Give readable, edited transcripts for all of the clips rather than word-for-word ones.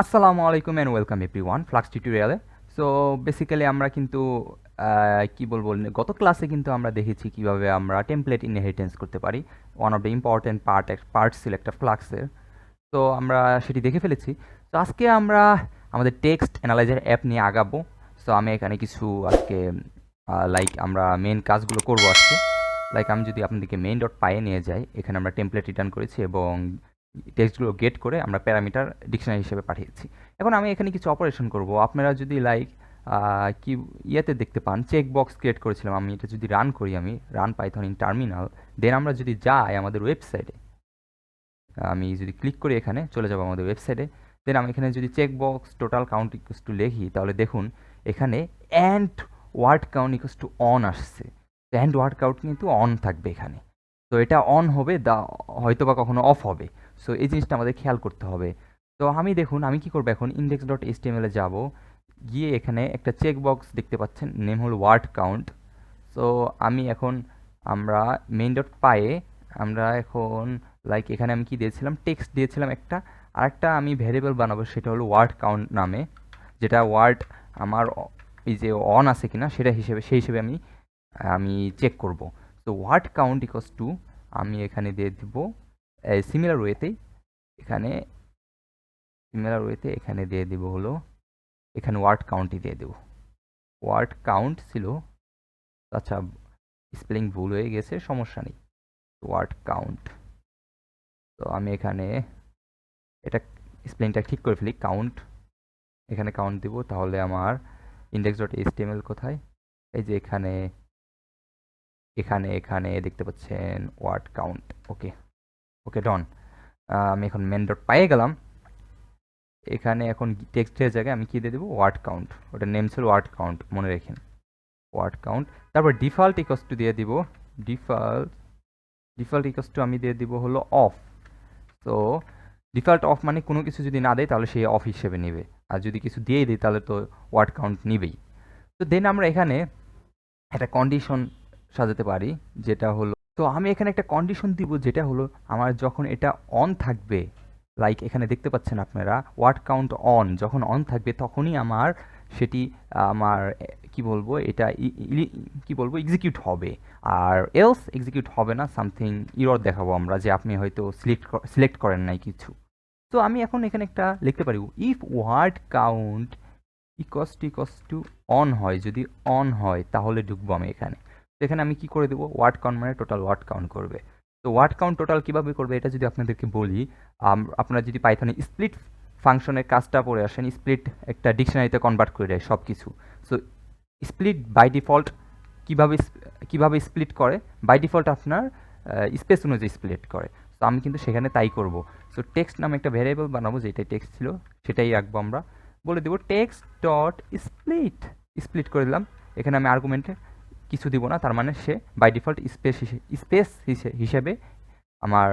আসসালামু আলাইকুম and welcome everyone flux টিউটোরিয়ালে। সো বেসিক্যালি আমরা কিন্তু কি বলবো, গত ক্লাসে কিন্তু আমরা দেখেছি কিভাবে আমরা টেমপ্লেট ইনহেরিটেন্স করতে পারি। One of the important part ছিল একটা ফ্লাক্সের। তো আমরা সেটি দেখে ফেলেছি। তো আজকে আমরা আমাদের টেক্সট অ্যানালাইজার অ্যাপ নিয়ে আগাবো। সো আমি এখানে কিছু আজকে আমরা মেন কাজগুলো করবো আজকে। আমি যদি আপনাদেরকে মেইন ডট পায়ে নিয়ে যাই, এখানে আমরা টেমপ্লেট রিটার্ন করেছি এবং টেক্সটগুলো গেট করে আমরা প্যারামিটার ডিকশনারি হিসেবে পাঠিয়েছি। এখন আমি এখানে কিছু অপারেশন করব। আপনারা যদি কি ইয়েতে দেখতে পান, চেক বক্স ক্রিয়েট করেছিলাম আমি। এটা যদি রান করি, আমি রান পাইথন ইন টার্মিনাল, দেন আমরা যদি যাই আমাদের ওয়েবসাইটে, আমি যদি ক্লিক করি এখানে চলে যাব আমাদের ওয়েবসাইটে। দেন আমি এখানে যদি check box total count equals to লিখি, তাহলে দেখুন এখানে and word count equals to on আসছে। অ্যান্ড ওয়ার্ড কাউন্ট কিন্তু অন থাকবে এখানে। তো এটা অন হবে, হয়তো বা কখনো অফ হবে। সো এই জিনিসটা আমাদের খেয়াল করতে হবে। তো আমি দেখুন আমি কি করবো, এখন ইন্ডেক্স ডট এইচটিএমএলে যাব, গিয়ে এখানে একটা চেক বক্স দেখতে পাচ্ছেন, নেম হল ওয়ার্ড কাউন্ট। সো আমি এখন আমরা মেইন ডট পায়ে আমরা এখন এখানে আমি কি দিয়েছিলাম, টেক্সট দিয়েছিলাম একটা। আরেকটা আমি ভ্যারিয়েবল বানাবো, সেটা হলো ওয়ার্ড কাউন্ট নামে, যেটা ওয়ার্ড আমার এই যে অন আছে কিনা সেটা সেই হিসেবে আমি আমি চেক করব। তো ওয়ার্ড কাউন্ট ইকোয়াস টু, আমি এখানে দিয়ে দিব সিমিলার ওয়েতেই, এখানে এখানে দিয়ে দিব হলো, এখানে ওয়ার্ড কাউন্টই দিয়ে দেব। ওয়ার্ড কাউন্ট ছিল, আচ্ছা স্পেলিং ভুল হয়ে গেছে, সমস্যা নেই। ওয়ার্ড কাউন্ট, তো আমি এখানে এটা স্পেলিংটা ঠিক করে ফেলি, কাউন্ট, এখানে কাউন্ট দিব। তাহলে আমার ইন্ডেক্স ডট এইচটিএমএল কোথায়, এই যে এখানে এখানে এখানে দেখতে পাচ্ছেন ওয়ার্ড কাউন্ট। ওকে ওকে ডন। আমি এখন মেন ডট পায়ে গেলাম, এখানে এখন টেক্সটের জায়গায় আমি কি দিয়ে দেবো, ওয়ার্ড কাউন্ট। ওটার নেম ছিল ওয়ার্ড কাউন্ট, মনে রাখেন ওয়ার্ড কাউন্ট। তারপর ডিফল্ট ইকোয়াস টু দিয়ে দিব, ডিফল্ট ডিফল্ট ইকোয়াস টু আমি দিয়ে দিব হলো অফ। তো ডিফল্ট অফ মানে কোনো কিছু যদি না দেয় তাহলে সে অফ হিসেবে নেবে, আর যদি কিছু দিয়ে দিই তাহলে তো ওয়ার্ড কাউন্ট নিবেই। তো দেন আমরা এখানে একটা কন্ডিশন সাজাতে পারি, যেটা হলো, তো আমি এখানে একটা কন্ডিশন দিব, যেটা হলো আমার যখন এটা অন থাকবে, এখানে দেখতে পাচ্ছেন আপনারা ওয়ার্ড কাউন্ট অন, যখন অন থাকবে তখনই আমার সেটি আমার কি বলবো এটা কি বলবো এক্সিকিউট হবে। আর এলস এক্সিকিউট হবে না, সামথিং ইরর দেখাবো আমরা, যে আপনি হয়তো সিলেক্ট করেন নাই কিছু। তো আমি এখন এখানে একটা লিখতে পারি, if word count equals to on হয়, যদি অন হয় তাহলে ঢুকবো আমি এখানে। তো এখানে আমি কি করে দেবো, ওয়ার্ড কাউন্ট মানে টোটাল ওয়ার্ড কাউন্ট করবে। তো ওয়ার্ড কাউন্ট টোটাল কীভাবে করবে এটা যদি আপনাদেরকে বলি, আপনারা যদি পাইথনে স্প্লিট ফাংশনের কাজটা পড়ে আসেন, স্প্লিট একটা ডিকশনারিতে কনভার্ট করে দেয় সব কিছু। সো স্প্লিট বাই ডিফল্ট কীভাবে কীভাবে স্প্লিট করে, বাই ডিফল্ট আপনার স্পেস অনুযায়ী স্প্লিট করে। তো আমি কিন্তু সেখানে তাই করব। সো টেক্সট নামে একটা ভ্যারিয়েবল বানাবো, যেটাই টেক্সট ছিল সেটাই রাখবো আমরা, বলে দেবো টেক্সট ডট স্প্লিট, স্প্লিট করে দিলাম। এখানে আমি আর্গুমেন্টে কিছু দিব না, তার মানে সে বাই ডিফল্ট স্পেস হিসেবে আমার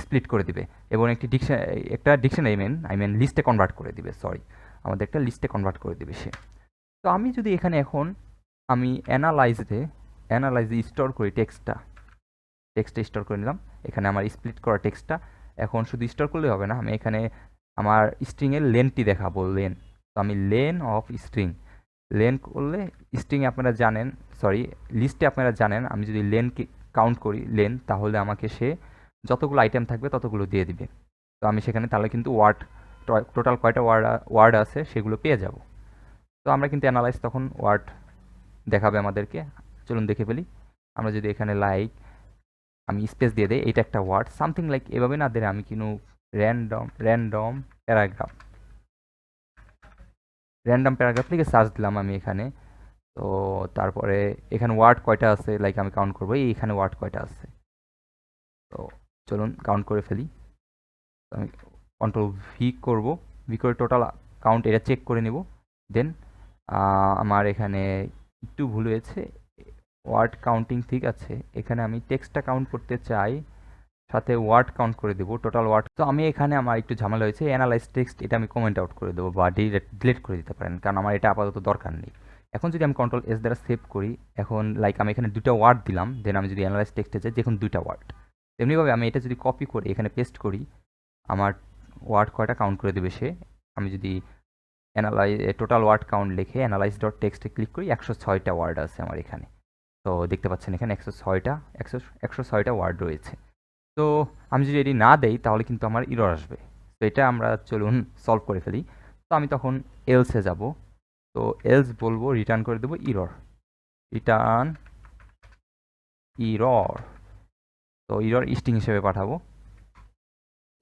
স্প্লিট করে দিবে এবং একটা ডিকশনারি আই মিন লিস্টে কনভার্ট করে দিবে, সরি আমাদের একটা লিস্টে কনভার্ট করে দিবে সে। তো আমি যদি এখানে এখন আমি অ্যানালাইজে স্টোর করি টেক্সটে স্টোর করে নিলাম, এখানে আমার স্প্লিট করা টেক্সটটা। এখন শুধু স্টোর করলে হবে না, আমি এখানে আমার স্ট্রিংয়ের লেনটি দেখাবো, লেন। তো আমি লেন অফ স্ট্রিং, লেন করলে স্ট্রিংয়ে আপনারা জানেন, সরি লিস্টে আপনারা জানেন, আমি যদি লেনকে কাউন্ট করি লেন, তাহলে আমাকে সে যতগুলো আইটেম থাকবে ততগুলো দিয়ে দিবে। তো আমি সেখানে তাহলে কিন্তু টোটাল কয়টা ওয়ার্ড আছে সেগুলো পেয়ে যাব। তো আমরা কিন্তু অ্যানালাইজ তখন ওয়ার্ড দেখাবে আমাদেরকে। চলুন দেখে ফেলি। আমরা যদি এখানে আমি স্পেস দিয়ে দিই, এটা একটা ওয়ার্ড সামথিং এভাবে না দিলে আমি কিন্তু র্যান্ডম প্যারাগ্রাফ র্যান্ডম প্যারাগ্রাফ লিখে সার্চ দিলাম আমি এখানে। তো তারপরে এখানে ওয়ার্ড কয়টা আছে আমি কাউন্ট করবো, এইখানে ওয়ার্ড কয়টা আছে। তো চলুন কাউন্ট করে ফেলি। তো আমি কন্ট্রোল ভি করবো, ভি করে টোটাল কাউন্ট এটা চেক করে নিব। দেন আমার এখানে একটু ভুল হয়েছে, ওয়ার্ড কাউন্টিং ঠিক আছে, এখানে আমি টেক্সটটা কাউন্ট করতে চাই, সাথে ওয়ার্ড কাউন্ট করে দেবো টোটাল ওয়ার্ড। তো আমি এখানে আমার একটু ঝামেলা হয়েছে, অ্যানালাইজ টেক্সট এটা আমি কমেন্ট আউট করে দেবো বা ডিলিট করে দিতে পারেন, কারণ আমার এটা আপাতত দরকার নেই। এখন যদি আমি কন্ট্রোল এস দ্বারা সেভ করি, এখন আমি এখানে দুটো ওয়ার্ড দিলাম, দেন আমি যদি অ্যানালাইজ টেক্সটে যাই দেখুন দুইটা ওয়ার্ড। তেমনিভাবে আমি এটা যদি কপি করে এখানে পেস্ট করি, আমার ওয়ার্ড কয়টা কাউন্ট করে দেবে সে, আমি যদি টোটাল ওয়ার্ড কাউন্ট লিখে অ্যানালাইজ ডট টেক্সটে ক্লিক করি 106টা ওয়ার্ড আছে আমার এখানে। তো দেখতে পাচ্ছেন এখানে 106টা ওয়ার্ড রয়েছে। তো আমি যদি এটি না দেই তাহলে কিন্তু আমার ইরর আসবে। তো এটা আমরা চলুন সলভ করে ফেলি। তো আমি তখন এলসে যাব। তো এলস বলবো রিটার্ন করে দেবো রিটার্ন ইরর। তো ইরর স্ট্রিং হিসেবে পাঠাবো,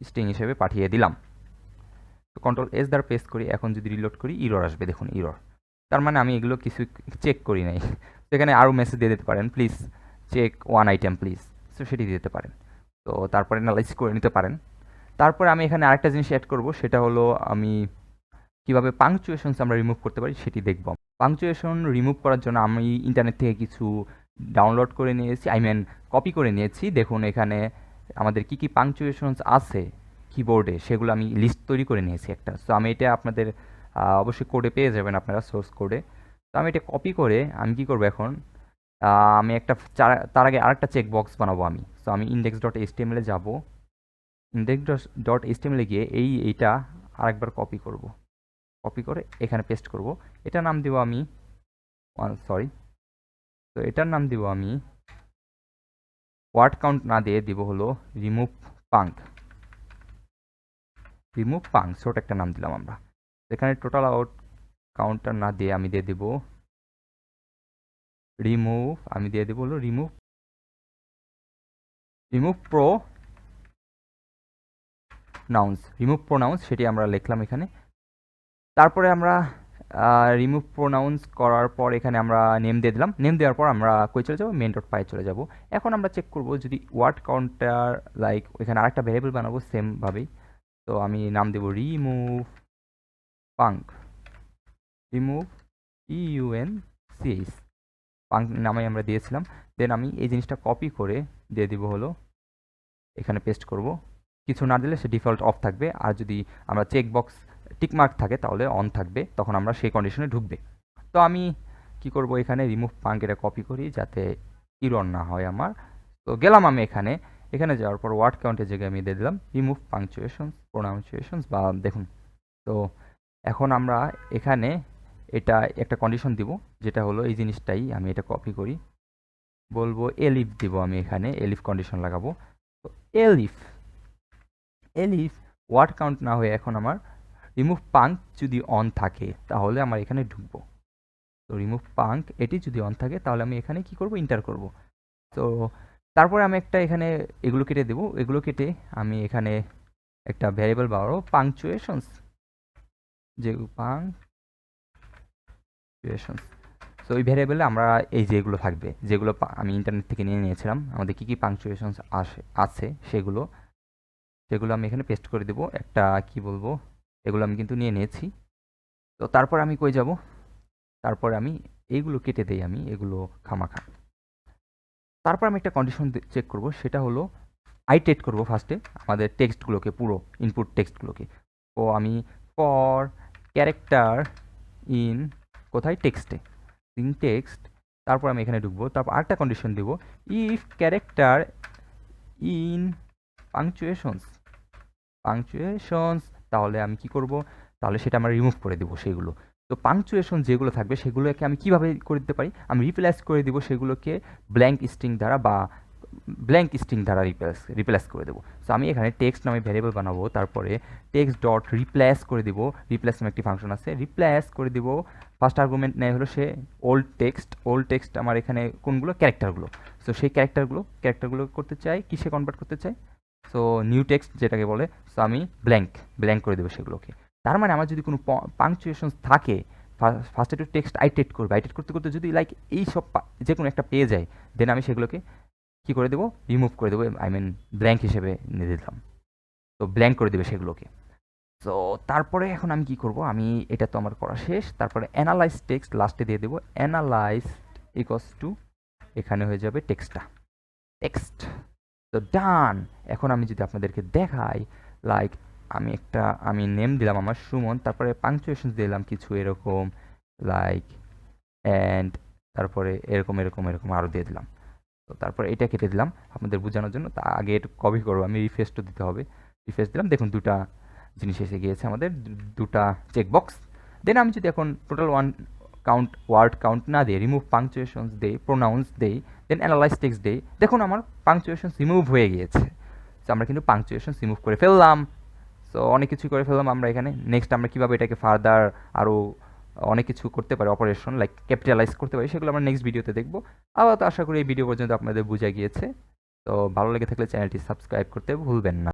স্ট্রিং হিসেবে পাঠিয়ে দিলাম। তো কন্ট্রোল এস দ্বারা পেস্ট করি। এখন যদি রিলোড করি ইরর আসবে, দেখুন ইরর। তার মানে আমি এগুলো কিছু চেক করি নাই। সেখানে আরও মেসেজ দিয়ে দিতে পারেন, please check one item please, তো সেটি দিতে পারেন। তো তারপরে অ্যানালাইজ করে নিতে পারেন। তারপরে আমি এখানে আরেকটা জিনিস অ্যাড করব, সেটা হলো আমি কিভাবে পাংচুয়েশনস আমরা রিমুভ করতে পারি সেটি দেখব। পাংচুয়েশন রিমুভ করার জন্য আমি ইন্টারনেট থেকে কিছু ডাউনলোড করে নিয়েছি, কপি করে নিয়েছি। দেখুন এখানে আমাদের কি কি পাংচুয়েশনস আছে কিবোর্ডে, সেগুলো আমি লিস্ট তৈরি করে নিয়েছি একটা। সো আমি এটা আপনাদের অবশ্যই কোডে পেয়ে যাবেন আপনারা, সোর্স কোডে। তো আমি এটা কপি করে আমি কি করব এখন, আমি তার আগে আরেকটা চেক বক্স বানাবো আমি। সো আমি ইন্ডেক্স ডট এইচটিএমএল এ যাব। ইন্ডেক্স ডট এইচটিএমএল এ গিয়ে এইটা আরেকবার কপি করব, কপি করে এখানে পেস্ট করব। এটার নাম দিব আমি তো এটার নাম দিব আমি ওয়ার্ড কাউন্ট না দিয়ে দিব হলো রিমুভ পাঙ্ক, ছোট একটা নাম দিলাম আমরা। এখানে টোটাল আউট কাউন্টার না দিয়ে আমি দিয়ে দিব হলো রিমুভ প্রোনাউন্স, সেটি আমরা লিখলাম এখানে। তারপরে আমরা রিমুভ প্রোনাউন্স করার পর এখানে আমরা নেম দিয়ে দিলাম। নেম দেওয়ার পর আমরা কই চলে যাব, মেন ডট পাই চলে যাব। এখন আমরা চেক করব যদি ওয়ার্ড কাউন্টার এখানে আরেকটা ভ্যারিয়েবল বানাবো সেমভাবেই। তো আমি নাম দেব রিমুভ পাঙ্ক পাঙ্ক নামে আমরা দিয়েছিলাম। দেন আমি এই জিনিসটা কপি করে দিয়ে দিব হলো এখানে পেস্ট করব। কিছু না দিলে সে ডিফল্ট অফ থাকবে, আর যদি আমরা চেক বক্স টিকমার্ক থাকে তাহলে অন থাকবে, তখন আমরা সেই কন্ডিশনে ঢুকবে। তো আমি কি করব, এখানে রিমুভ পাঙ্ক এটা কপি করি যাতে ইরর না হয় আমার। তো গেলাম আমি এখানে যাওয়ার পর ওয়ার্ড কাউন্টের জায়গায় আমি দিয়ে দিলাম রিমুভ প্রোনাউন্সিয়েশনস বা দেখুন। তো এখন আমরা এখানে এটা একটা কন্ডিশন দিব, যেটা হলো এই জিনিসটাই আমি এটা কপি করি, বলবো এলিফ দিব, আমি এখানে এলিফ কন্ডিশন লাগাবো। তো এলিফ ওয়ার্ড কাউন্ট না হয়ে এখন আমার রিমুভ পাঙ্ক যদি অন থাকে তাহলে আমার এখানে ঢুকবো। তো রিমুভ পাঙ্ক এটি যদি অন থাকে তাহলে আমি এখানে কি করব, ইন্টার করব। তো তারপরে আমি একটা এখানে এগুলো কেটে দেব, এগুলো কেটে আমি এখানে একটা ভ্যারিয়েবল বানাবো পাংচুয়েশনস, সো ওই ভ্যারিয়েবলে আমরা এই যেগুলো থাকবে, যেগুলো আমি ইন্টারনেট থেকে নিয়েছিলাম, আমাদের কি কি পাংচুয়েশনস আছে সেগুলো আমি এখানে পেস্ট করে দেব। একটা কি বলবো, এগুলো আমি কিন্তু নিয়ে নিয়েছি। তো তারপর আমি কই যাব, তারপর আমি এইগুলো কেটে দেই, আমি এগুলো খামাখা। তারপর আমি একটা কন্ডিশন চেক করব, সেটা হলো আইটেট করব ফার্স্টে আমাদের টেক্সটগুলোকে, পুরো ইনপুট টেক্সটগুলোকে। তো আমি ফর ক্যারেক্টার ইন কোথায়, টেক্সটে, তারপর আমি এখানে ঢুকবো। তারপর আরেকটা কন্ডিশন দেব, ইফ ক্যারেক্টার ইন পাংচুয়েশনস, তাহলে আমি কি করব, তাহলে সেটা আমরা রিমুভ করে দেবো সেগুলো। তো পাংচুয়েশন যেগুলো থাকবে সেগুলোকে আমি কিভাবে করে দিতে পারি, আমি রিপ্লেস করে দিব সেগুলোকে ব্ল্যাঙ্ক স্ট্রিং দ্বারা রিপ্লেস করে দেবো। সো আমি এখানে টেক্সট নামে ভ্যারিয়েবল বানাবো, তারপরে টেক্সট ডট রিপ্লেস করে দিব, রিপ্লেস নামে একটি ফাংশন আছে, রিপ্লেস করে দিব। ফার্স্ট আর্গুমেন্ট নেয় হলো সে ওল্ড টেক্সট আমার এখানে কোনগুলো, ক্যারেক্টারগুলো। সো সেই ক্যারেক্টারগুলো করতে চাই কিসে কনভার্ট করতে চাই, সো নিউ টেক্সট যেটাকে বলে। সো আমি ব্ল্যাঙ্ক করে দেবো সেগুলোকে। তার মানে আমার যদি কোনো পাংচুয়েশন থাকে, ফার্স্টে একটু টেক্সট আইটেট করতে করতে যদি এই সব যে কোনো একটা পেয়ে যায়, দেন আমি সেগুলোকে কি করে দেবো, রিমুভ করে দেবো, ব্ল্যাঙ্ক হিসেবে নিয়ে দিলাম। তো ব্ল্যাঙ্ক করে দেবে সেগুলোকে। সো তারপরে এখন আমি কি করব, আমি এটা তো আমার করা শেষ। তারপরে অ্যানালাইজ টেক্সট লাস্টে দিয়ে দেবো, অ্যানালাইজ ইকুয়ালস টু এখানে হয়ে যাবে টেক্সট। তো ডান। এখন আমি যদি আপনাদেরকে দেখাই, আমি নেম দিলাম আমার সুমন, তারপরে পাংচুয়েশন দিলাম কিছু এরকম অ্যান্ড তারপরে এরকম আরও দিয়ে দিলাম। তো তারপরে এটা কেটে দিলাম আপনাদের বোঝানোর জন্য। তা আগে একটু কপি করবো, আমি রিফ্রেশ তো দিতে হবে, রিফ্রেশ দিলাম, দেখুন দুটা জিনিস এসে গিয়েছে আমাদের দুটা চেকবক্স। দেন আমি যদি এখন টোটাল ওয়ার্ড কাউন্ট না দিই, রিমুভ পাংচুয়েশনস দেই, প্রোনাউন্স দেই, দেন অ্যানালাইজ টেক্সট দেই, দেখুন আমার পাংচুয়েশনস রিমুভ হয়ে গিয়েছে। সো আমরা কিন্তু পাংচুয়েশনস রিমুভ করে ফেললাম। সো অনেক কিছুই করে ফেললাম আমরা এখানে। নেক্সট আমরা কীভাবে এটাকে ফার্দার আরও অনেক কিছু করতে পারি, অপারেশন লাইক ক্যাপিটালাইজ করতে পারি, সেগুলো আমরা নেক্সট ভিডিওতে দেখবো। আবার তো আশা করি এই ভিডিও পর্যন্ত আপনাদের বোঝা গিয়েছে। তো ভালো লেগে থাকলে চ্যানেলটি সাবস্ক্রাইব করতে ভুলবেন না।